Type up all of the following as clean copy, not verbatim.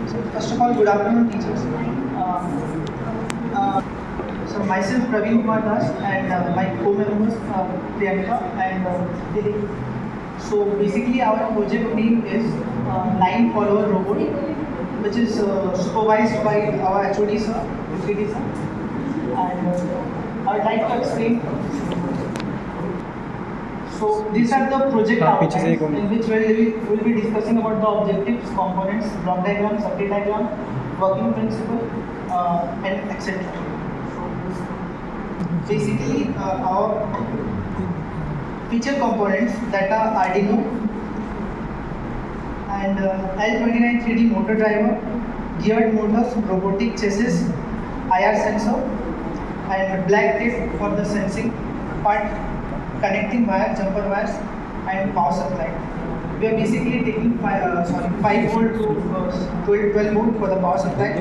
So first of all, good afternoon, teachers. So myself, Praveen Kumar Das, and my co-members, Priyanka and Dilip. So basically, our project name is Line Follower Robot, which is supervised by our HOD sir, HOD sir. And I would like to explain. So these are the project outlines in which we'll be discussing about the objectives, components, block diagram, circuit diagram, working principle, and etc. So basically, our feature components that are Arduino and L29 3D motor driver, geared motors, robotic chassis, IR sensor, and black tape for the sensing part, connecting wire, jumper wires, and power supply. We are basically taking 5 volt to 12 volt for the power supply.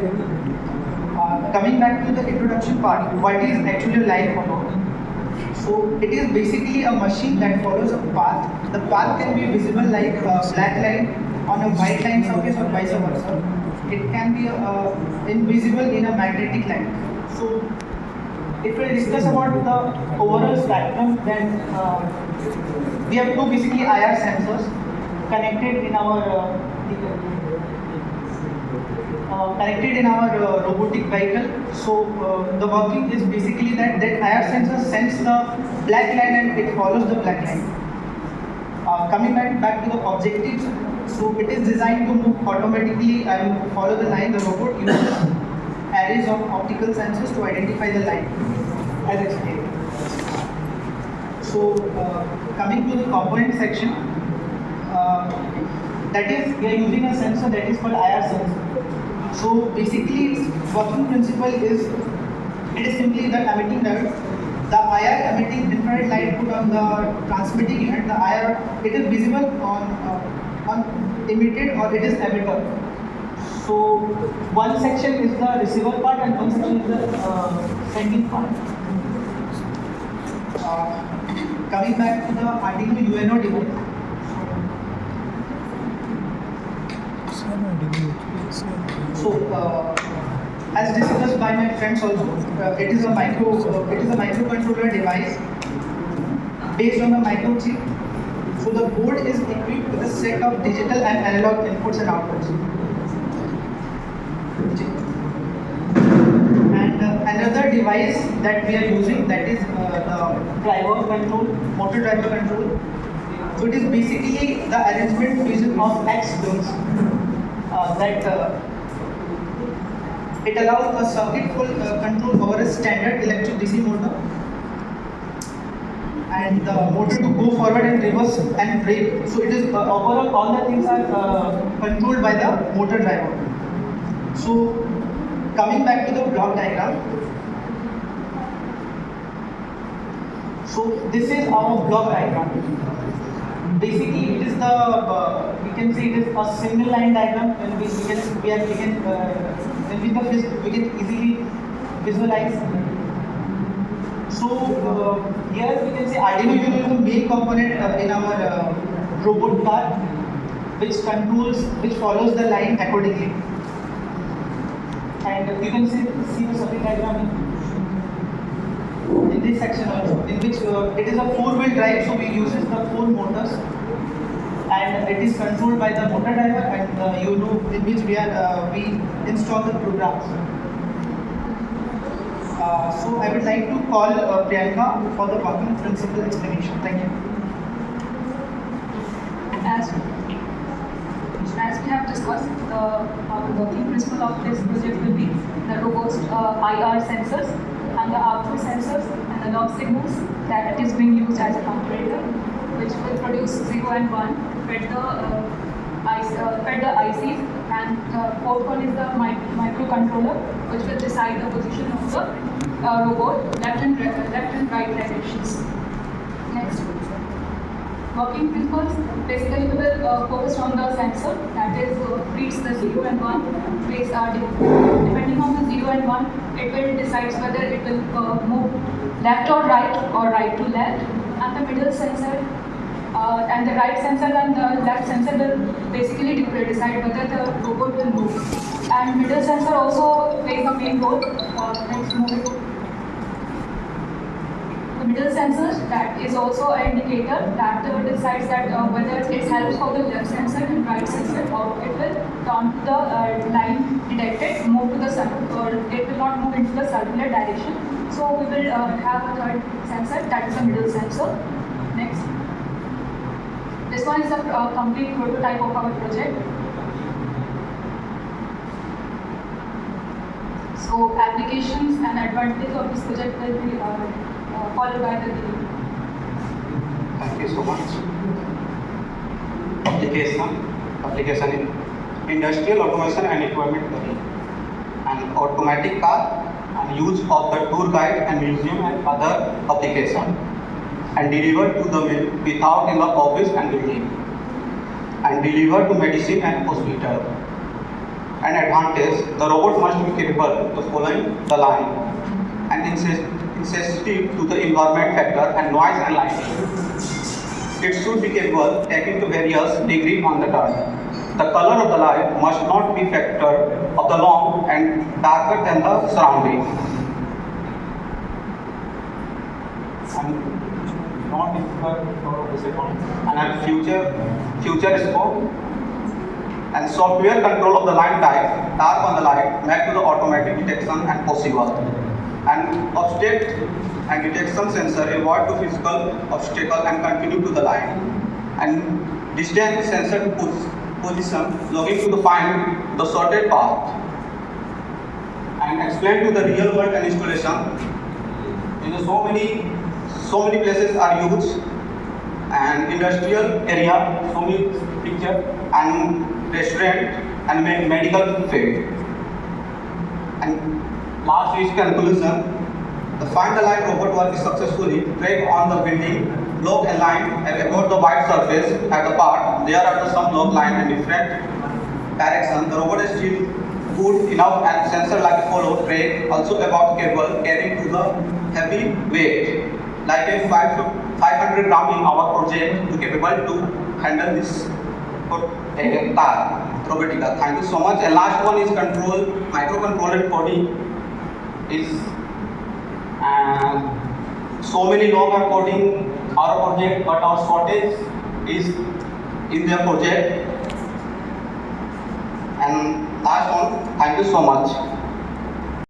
Coming back to the introduction part, what is actually a line follower? So it is basically a machine that follows a path. The path can be visible like a black line on a white line surface or vice versa. It can be invisible in a magnetic line. So if we discuss about the overall spectrum, then we have two basically IR sensors connected in our robotic vehicle. So the working is basically that IR sensor sends the black line and it follows the black line. Coming back to the objectives, so it is designed to move automatically and follow the line. The robot uses arrays of optical sensors to identify the line, as explained. So coming to the component section, that is we are using a sensor that is called IR sensor. So basically its working principle is, it is simply the emitting diode. The IR emitting infrared light put on the transmitting unit, the IR, it is visible on emitted or it is emitter. So one section is the receiver part and one section is the sending part. Coming back to the Arduino UNO device. So as discussed by my friends also, it is a microcontroller device based on the microchip. So the board is equipped with a set of digital and analog inputs and outputs. And another device that we are using, that is the driver control, motor driver control. So it is basically the arrangement fusion of X pins it allows a circuit full control over a standard electric DC motor, and the motor to go forward and reverse and brake. So it is overall all the things are controlled by the motor driver. So coming back to the block diagram. So this is our block diagram. Basically, it is the we can say it is a single line diagram in which we can easily visualize. So here we can say Arduino Uno is the main component in our robot car, which follows the line accordingly. And you can see the circuit diagram in this section also, in which it is a 4-wheel drive, so we uses the 4 motors, and it is controlled by the motor driver and Uno, in which we install the programs. So I would like to call Priyanka for the working principle explanation. Thank you. As we have discussed, the working principle of this project will be the robust IR sensors and the output sensors and the log signals that is being used as a comparator, which will produce 0 and 1, fed the ICs, and the fourth one is the microcontroller, which will decide the position of the robot, left and right directions. Next. Working principles, basically we will focus on the sensor, that is reads the 0 and 1, place depending on the 0 and 1, it will decide whether it will move left or right to left, and the middle sensor and the right sensor and the left sensor will basically decide whether the robot will move. And middle sensor also plays a main role. Next, move it. The middle sensor, that is also an indicator that decides that whether it helps for the left sensor and right sensor, or it will turn to the line detected, move to the or it will not move into the circular direction. So we will have a third sensor, that is the middle sensor. Next. This one is a complete prototype of our project. So applications and advantage of this project will be followed by the video. Thank you so much. Application in industrial automation and equipment learning, and automatic car, and use of the tour guide and museum and other application, and delivered to the without in the office and building, and delivered to medicine and hospital. An advantage, the robot must be capable of following the line and insensitive to the environment factor and noise and lighting. It should be capable taking to various degree on the turn. The color of the light must not be factor of the long and darker than the surrounding. And not difficult and have future scope. And software control of the line type, dark on the light, make to the automatic detection and possible. And object and detection sensor avoid to physical obstacle and continue to the line. And distance sensor to position, looking to the find the sorted path. And explain to the real world and installation. So many places are used, and industrial area, so many picture, and restaurant and medical field. And last is conclusion. The find the line robot work successfully. Track on the building, block and line, and about the white surface at the part. There are some block line in different direction. The robot is still good enough and sensor like follow track. Also about cable carrying to the heavy weight like a 500 gram in our project to capable to handle this car robotica. Thank you so much. And last one is control microcontroller coding is, and so many log are coding our project, but our shortage is in their project. And last one, thank you so much.